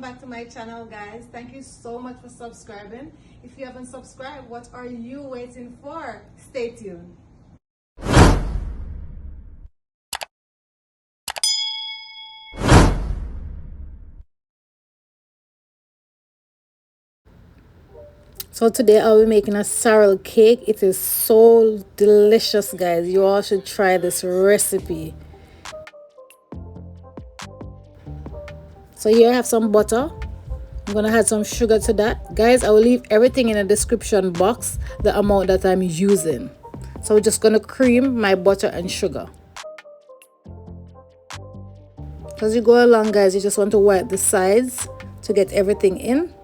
welcome back to my channel, guys. Thank you so much for subscribing. If you haven't subscribed, what are you waiting for? Stay tuned. So today I'll be making a sorrel cake. It is so delicious, guys. You all should try this recipe. So here I have some butter. I'm gonna add some sugar to that. Guys, I will leave everything in the description box, the amount that I'm using. So we're just gonna cream my butter and sugar. As you go along, guys, you just want to wipe the sides to get everything in.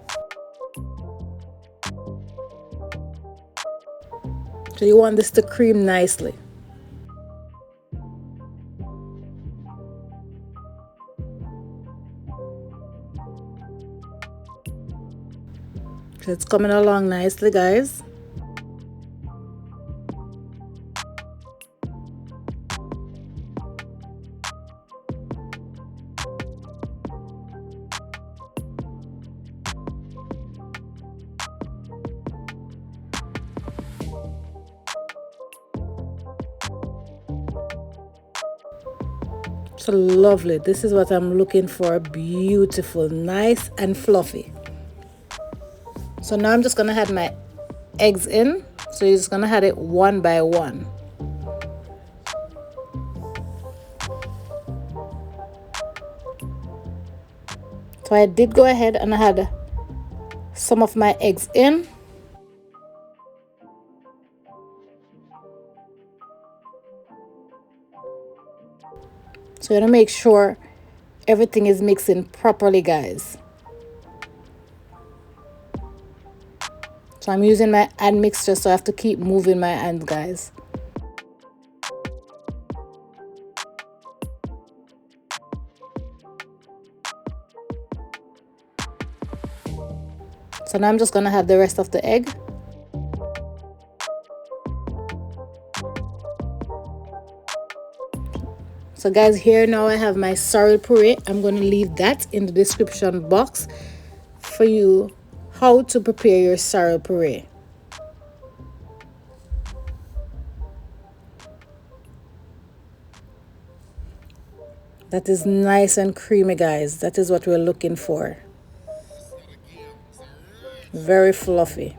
So you want this to cream nicely. So it's coming along nicely, guys. So lovely. This is what I'm looking for. Beautiful, nice and fluffy. So now I'm just gonna add my eggs in. So you're just gonna add it one by one. So I did go ahead and I had some of my eggs in. So you want to make sure everything is mixing properly, guys. So I'm using my hand mixture, so I have to keep moving my hand, guys. So now I'm just gonna add the rest of the egg. So guys, here now I have my sorrel puree. I'm going to leave that in the description box for you how to prepare your sorrel puree. That is nice and creamy, guys. That is what we're looking for. Very fluffy.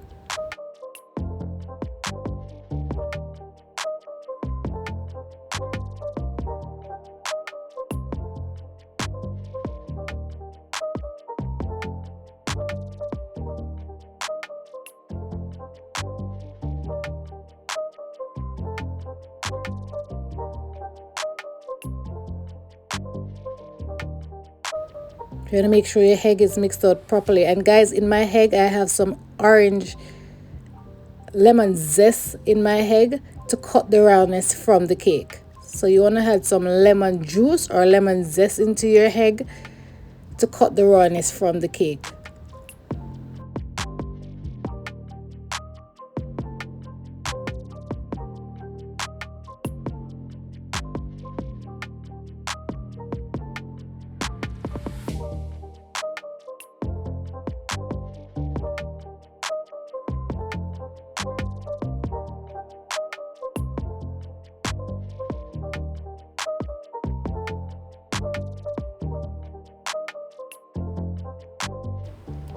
You want to make sure your egg is mixed out properly. And guys, in my egg I have some orange lemon zest in my egg to cut the roundness from the cake. So you want to add some lemon juice or lemon zest into your egg to cut the rawness from the cake.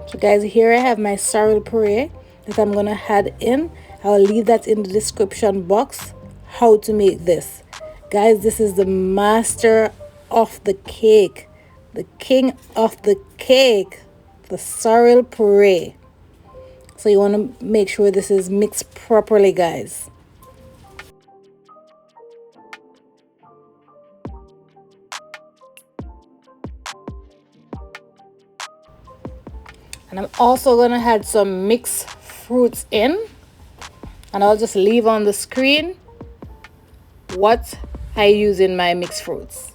So guys, here I have my sorrel puree that I'm gonna add in. I'll leave that in the description box how to make this. Guys, this is the master of the cake, the king of the cake, the sorrel puree. So you want to make sure this is mixed properly, guys. And I'm also going to add some mixed fruits in. And I'll just leave on the screen what I use in my mixed fruits.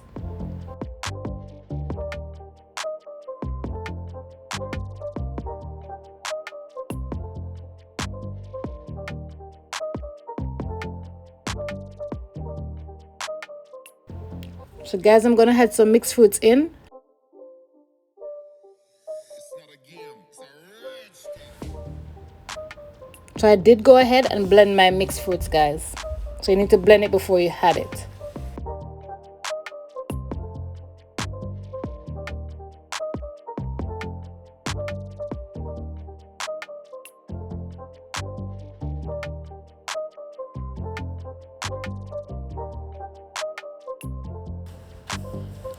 So guys, I'm going to add some mixed fruits in. So I did go ahead and blend my mixed fruits, guys. So you need to blend it before you add it.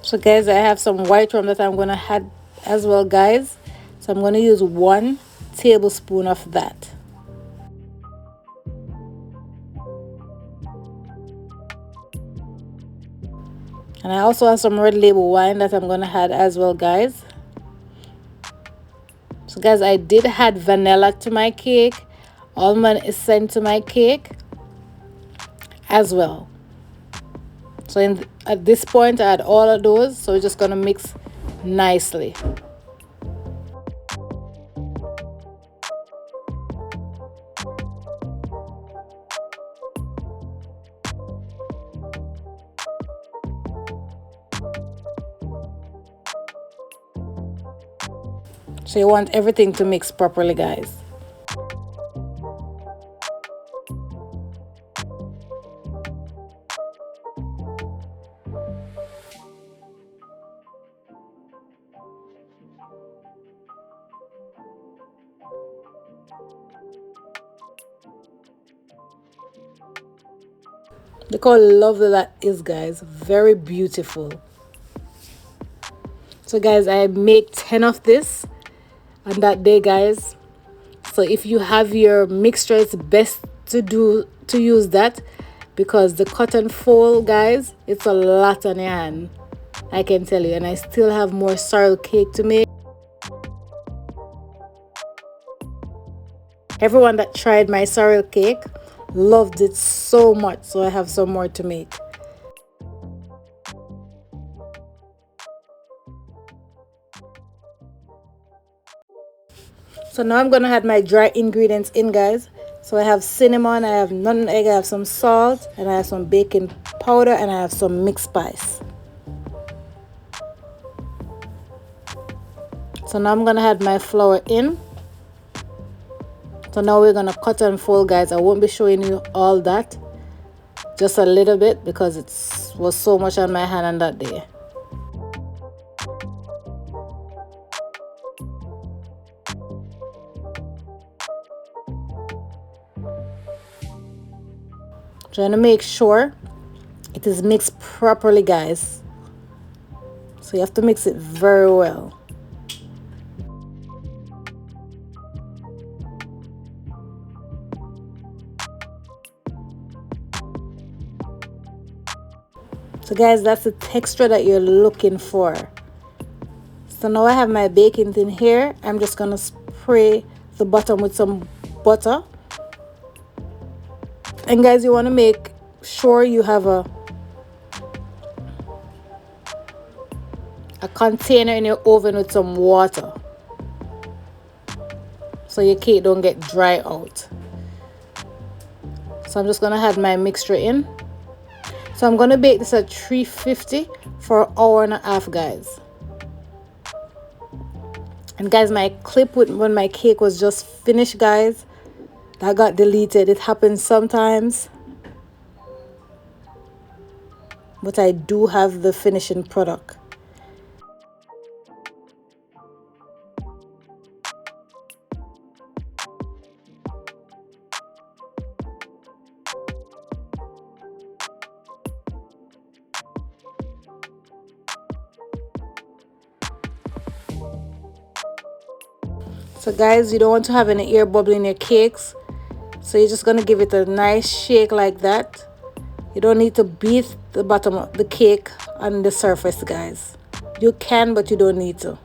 So guys, I have some white rum that I'm going to add as well, guys. So I'm going to use 1 tablespoon of that. And I also have some red label wine that I'm going to add as well, guys. So guys, I did add vanilla to my cake, almond essence to my cake as well. So at this point I add all of those, so we're just going to mix nicely. So you want everything to mix properly, guys. Look how lovely that is, guys. Very beautiful. So guys, I make 10 of this on that day, guys. So if you have your mixture, it's best to use that, because the cotton foil, guys, it's a lot on your hand, I can tell you. And I still have more sorrel cake to make. Everyone that tried my sorrel cake loved it so much, so I have some more to make. So now I'm gonna add my dry ingredients in, guys. So I have cinnamon, I have nutmeg, I have some salt, and I have some baking powder, and I have some mixed spice. So now I'm gonna add my flour in. So now we're gonna cut and fold, guys. I won't be showing you all that, just a little bit, because it was so much on my hand on that day. Trying to make sure it is mixed properly, guys. So you have to mix it very well. So guys, that's the texture that you're looking for. So now I have my baking tin here. I'm just gonna spray the bottom with some butter. And guys, you want to make sure you have a container in your oven with some water, so your cake don't get dry out. So I'm just gonna add my mixture in. So I'm gonna bake this at 350 for an hour and a half, guys. And guys, my clip when my cake was just finished, guys, that got deleted. It happens sometimes, but I do have the finishing product. So guys, you don't want to have any air bubble in your cakes, so you're just going to give it a nice shake like that. You don't need to beat the bottom of the cake on the surface, guys. You can, but you don't need to.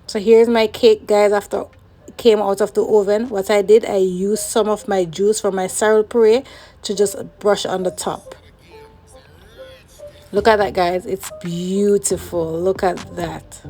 So here's my cake, guys, after it came out of the oven. What I did, I used some of my juice from my sorrel puree to just brush on the top. Look at that, guys. It's beautiful. Look at that.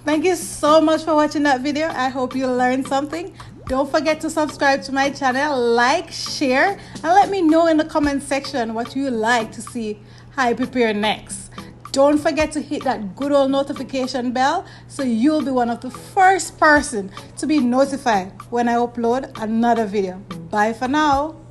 Thank you so much for watching that video. I hope you learned something. Don't forget to subscribe to my channel, like, share, and let me know in the comment section what you like to see I prepare next. Don't forget to hit that good old notification bell so you'll be one of the first person to be notified when I upload another video. Bye for now.